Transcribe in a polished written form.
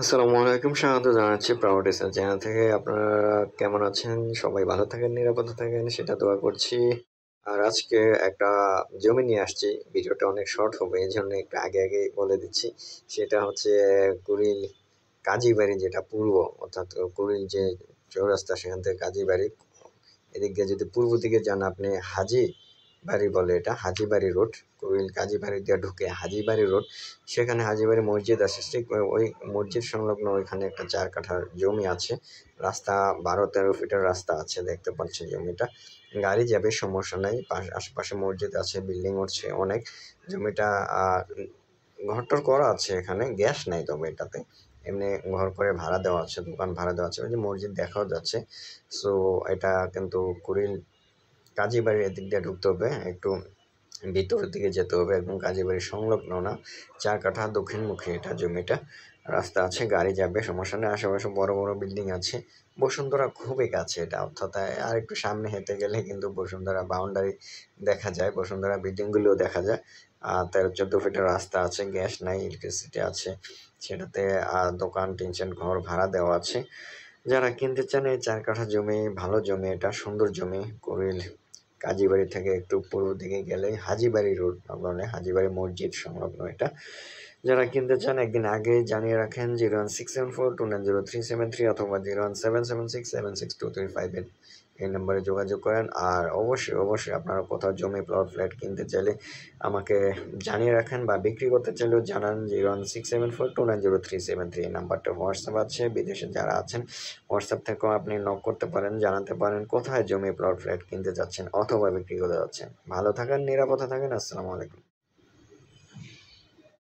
আসসালামু আলাইকুম। স্বাগত জানাচ্ছি প্রাউডিসা চ্যানেল থেকে। আপনারা কেমন আছেন? সবাই ভালো থাকেন, নিরাপদে থাকেন সেটা দোয়া করছি। আর আজকে একটা জমি নিয়ে আসছি। ভিডিওটা অনেক শর্ট হবে এজন্য একটু আগেই বলে দিচ্ছি। সেটা হচ্ছে কুড়িল কাজীবাড়ি, যেটা পূর্ব, অর্থাৎ কুড়িল যে চৌরাস্তা সেখান থেকে কাজীবাড়ি এদিক দিয়ে যদি পূর্ব দিকে যান আপনি হাজীবাড়ি বলে, এটা হাজীবাড়ি রোড। কুড়িল কাজীবাড়ি দিয়ে ঢুকে হাজীবাড়ি রোড, সেখানে হাজীবাড়ি মসজিদ আছে। ঠিক ওই মসজিদ সংলগ্ন ওইখানে একটা 4 কাঠার জমি আছে। রাস্তা 12-13 ফিটের রাস্তা আছে, দেখতে পাচ্ছেন জমিটা। গাড়ি যাবে, সমস্যা নাই। আশেপাশে মসজিদ আছে, বিল্ডিং উঠছে অনেক। জমিটা ঘরটর করা আছে, এখানে গ্যাস নাই তবে এটাতে। এমনি ঘর করে ভাড়া দেওয়া আছে, দোকান ভাড়া দেওয়া আছে, ওই যে মসজিদ দেখাও যাচ্ছে। সো এটা কিন্তু কুড়িল কাজীবাড়ির এদিক দিয়ে ঢুকতে হবে, একটু ভিতরের দিকে যেতে হবে, একদম কাজীবাড়ির সংলগ্ন না। 4 কাঠা দক্ষিণমুখী এটা জমিটা। রাস্তা আছে, গাড়ি যাবে, সমস্যা নেই। আশেপাশে বড় বড় বিল্ডিং আছে। বসুন্ধরা খুবই কাছে এটা, অর্থাৎ আর একটু সামনে হেঁটে গেলে কিন্তু বসুন্ধরা বাউন্ডারি দেখা যায়, বসুন্ধরা বিল্ডিংগুলোও দেখা যায়। 13-14 ফিটের রাস্তা আছে, গ্যাস নাই, ইলেকট্রিসিটি আছে সেটাতে। দোকান, টিনশেড, ঘর ভাড়া দেওয়া আছে। যারা কিনতে চান এই 4 কাঠা জমি, ভালো জমি, এটা সুন্দর জমি। কুড়িল কাজীবাড়ি থেকে একটু পূর্ব দিকে গেলে হাজীবাড়ি রোড, মানে হাজীবাড়ি মসজিদ সংলগ্ন এটা। যারা কিনতে চান একদিন আগে জানিয়ে রাখেন 01674290373 অথবা 01776762358 এই নম্বরে যোগাযোগ করেন। আর অবশ্যই আপনারা কোথাও জমি, প্লট, ফ্ল্যাট কিনতে চাইলে আমাকে জানিয়ে রাখেন, বা বিক্রি করতে চাইলেও জানান। 01674290373 এই নাম্বারটা হোয়াটসঅ্যাপ আছে। বিদেশে যারা আছেন হোয়াটসঅ্যাপ থেকেও আপনি নক করতে পারেন, জানাতে পারেন কোথায় জমি, প্লট, ফ্ল্যাট কিনতে যাচ্ছেন অথবা বিক্রি করতে যাচ্ছেন। ভালো থাকেন, নিরাপদে থাকেন। আসসালামু আলাইকুম।